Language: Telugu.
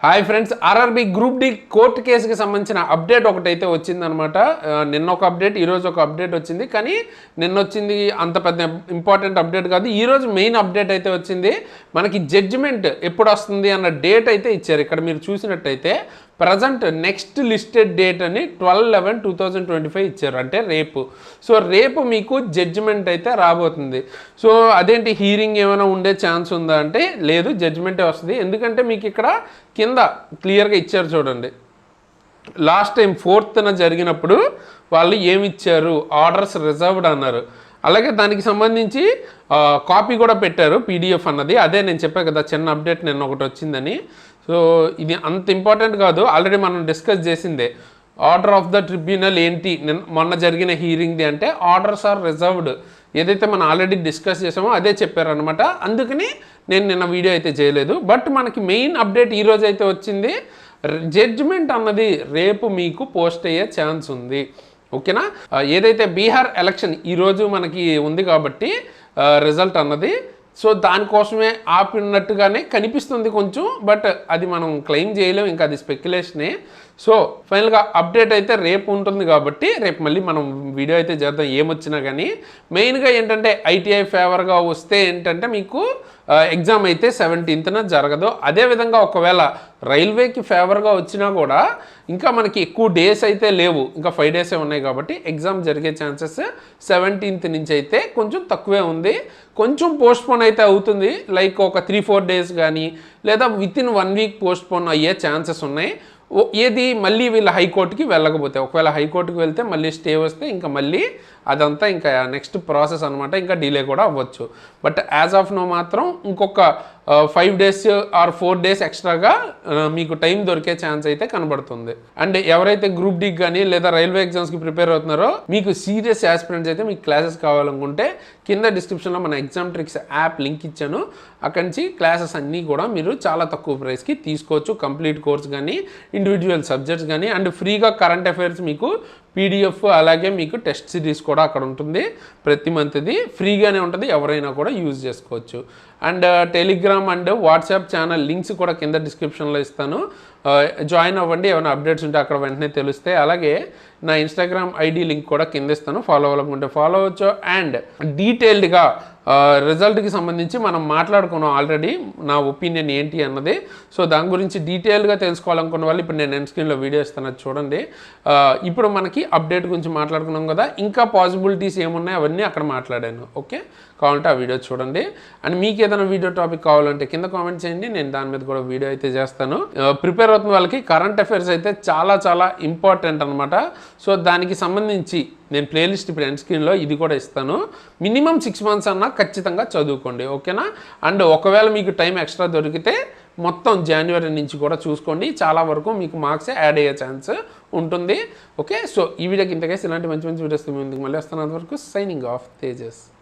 Hi friends, RRB group D court కేసుకి సంబంధించిన అప్డేట్ ఒకటైతే వచ్చిందనమాట. నిన్న ఒక అప్డేట్, ఈరోజు ఒక అప్డేట్ వచ్చింది. కానీ నిన్న వచ్చింది అంత పెద్ద ఇంపార్టెంట్ అప్డేట్ కాదు. ఈరోజు మెయిన్ అప్డేట్ అయితే వచ్చింది. మనకి జడ్జిమెంట్ ఎప్పుడు వస్తుంది అన్న డేట్ అయితే ఇచ్చారు. ఇక్కడ మీరు చూసినట్టయితే ప్రజెంట్ నెక్స్ట్ లిస్టెడ్ డేట్ అని 12/11/2025 ఇచ్చారు, అంటే రేపు. సో రేపు మీకు జడ్జిమెంట్ అయితే రాబోతుంది. సో అదేంటి, హీరింగ్ ఏమైనా ఉండే ఛాన్స్ ఉందా అంటే లేదు, జడ్జిమెంటే వస్తుంది. ఎందుకంటే మీకు ఇక్కడ కింద క్లియర్గా ఇచ్చారు చూడండి. లాస్ట్ టైం 4th జరిగినప్పుడు వాళ్ళు ఏమి ఇచ్చారు, ఆర్డర్స్ రిజర్వ్డ్ అన్నారు. అలాగే దానికి సంబంధించి కాపీ కూడా పెట్టారు, పీడిఎఫ్ అన్నది. అదే నేను చెప్పాను కదా, చిన్న అప్డేట్ నిన్న ఒకటి వచ్చిందని. సో ఇది అంత ఇంపార్టెంట్ కాదు, ఆల్రెడీ మనం డిస్కస్ చేసిందే. ఆర్డర్ ఆఫ్ ద ట్రిబ్యునల్ ఏంటి మొన్న జరిగిన హీరింగ్ది అంటే ఆర్డర్స్ ఆర్ రిజర్వ్డ్. ఏదైతే మనం ఆల్రెడీ డిస్కస్ చేసామో అదే చెప్పారనమాట. అందుకని నేను నిన్న వీడియో అయితే చేయలేదు. బట్ మనకి మెయిన్ అప్డేట్ ఈరోజు అయితే వచ్చింది. జడ్జిమెంట్ అన్నది రేపు మీకు పోస్ట్ అయ్యే ఛాన్స్ ఉంది. ఓకేనా? ఏదైతే బీహార్ ఎలక్షన్ ఈరోజు మనకి ఉంది కాబట్టి రిజల్ట్ అన్నది, సో దానికోసమే ఆపినట్టుగానే కనిపిస్తుంది కొంచెం. బట్ అది మనం క్లెయిమ్ చేయలేము, ఇంకా అది స్పెక్యులేషనే. సో ఫైనల్గా అప్డేట్ అయితే రేపు ఉంటుంది కాబట్టి రేపు మళ్ళీ మనం వీడియో అయితే చేద్దాం ఏమొచ్చినా కానీ. మెయిన్గా ఏంటంటే ఐటీఐ ఫేవర్గా వస్తే ఏంటంటే మీకు ఎగ్జామ్ అయితే 17th జరగదు. అదేవిధంగా ఒకవేళ రైల్వేకి ఫేవర్గా వచ్చినా కూడా ఇంకా మనకి ఎక్కువ డేస్ అయితే లేవు, ఇంకా 5 డేసే ఉన్నాయి కాబట్టి ఎగ్జామ్ జరిగే ఛాన్సెస్ 17th నుంచి అయితే కొంచెం తక్కువే ఉంది. కొంచెం పోస్ట్పోన్ అయితే అవుతుంది, లైక్ ఒక 3-4 డేస్ కానీ, లేదా వితిన్ 1 వీక్ పోస్ట్పోన్ అయ్యే ఛాన్సెస్ ఉన్నాయి. ఏది మళ్ళీ వీళ్ళ హైకోర్టుకి వెళ్ళకపోతే, ఒకవేళ హైకోర్టుకి వెళ్తే మళ్ళీ స్టే వస్తే ఇంకా మళ్ళీ అదంతా ఇంకా నెక్స్ట్ ప్రాసెస్ అనమాట, ఇంకా డిలే కూడా అవ్వచ్చు. బట్ యాజ్ ఆఫ్ నో మాత్రం ఇంకొక 5 డేస్ ఆర్ 4 డేస్ ఎక్స్ట్రాగా మీకు టైం దొరికే ఛాన్స్ అయితే కనబడుతుంది. అండ్ ఎవరైతే గ్రూప్ డి కానీ లేదా రైల్వే ఎగ్జామ్స్కి ప్రిపేర్ అవుతున్నారో, మీకు సీరియస్ యాస్పిరెంట్స్ అయితే మీకు క్లాసెస్ కావాలనుకుంటే కింద డిస్క్రిప్షన్లో మన ఎగ్జామ్ ట్రిక్స్ యాప్ లింక్ ఇచ్చాను. అక్కడి నుంచి క్లాసెస్ అన్నీ కూడా మీరు చాలా తక్కువ ప్రైస్కి తీసుకోవచ్చు. కంప్లీట్ కోర్స్ కానీ, ఇండివిజువల్ సబ్జెక్ట్స్ కానీ, అండ్ ఫ్రీగా కరెంట్ అఫైర్స్ మీకు పీడిఎఫ్, అలాగే మీకు టెస్ట్ సిరీస్ కూడా అక్కడ ఉంటుంది. ప్రతి మంత్ది ఫ్రీగానే ఉంటుంది, ఎవరైనా కూడా యూజ్ చేసుకోవచ్చు. And Telegram and WhatsApp channel links కూడా కింద డిస్క్రిప్షన్లో ఇస్తాను, జాయిన్ అవ్వండి. ఏమైనా అప్డేట్స్ ఉంటే అక్కడ వెంటనే తెలుస్తాయి. అలాగే నా ఇన్స్టాగ్రామ్ ఐడి లింక్ కూడా కింద ఇస్తాను, ఫాలో అవ్వాలనుకుంటే ఫాలో అవ్వచ్చు. అండ్ డీటెయిల్డ్గా రిజల్ట్కి సంబంధించి మనం మాట్లాడుకున్నాం ఆల్రెడీ, నా ఒపీనియన్ ఏంటి అన్నది. సో దాని గురించి డీటెయిల్గా తెలుసుకోవాలనుకున్న వాళ్ళు ఇప్పుడు నేను ఎండ్ స్క్రీన్లో వీడియో ఇస్తాను, చూడండి. ఇప్పుడు మనకి అప్డేట్ గురించి మాట్లాడుకున్నాం కదా, ఇంకా పాసిబిలిటీస్ ఏమున్నాయి అవన్నీ అక్కడ మాట్లాడాను. ఓకే, కావాలంటే ఆ వీడియో చూడండి. అండ్ మీకు ఏదైనా వీడియో టాపిక్ కావాలంటే కింద కామెంట్ చేయండి, నేను దాని మీద కూడా వీడియో అయితే చేస్తాను. ప్రిపేర్ అవుతున్న వాళ్ళకి కరెంట్ అఫైర్స్ అయితే చాలా చాలా ఇంపార్టెంట్ అనమాట. సో దానికి సంబంధించి నేను ప్లేలిస్ట్ ఇప్పుడు ఎండ్ స్క్రీన్లో ఇది కూడా ఇస్తాను. మినిమం 6 months అన్నా ఖచ్చితంగా చదువుకోండి, ఓకేనా? అండ్ ఒకవేళ మీకు టైం ఎక్స్ట్రా దొరికితే మొత్తం జనవరి నుంచి కూడా చూసుకోండి, చాలా వరకు మీకు మార్క్స్ యాడ్ అయ్యే ఛాన్స్ ఉంటుంది. ఓకే, సో ఈ వీడియోకి ఇంతకేసి ఇలాంటి మంచి మంచి వీడియోస్ ముందుకు మళ్ళీ వస్తాను. అంతవరకు సైనింగ్ ఆఫ్, తేజస్.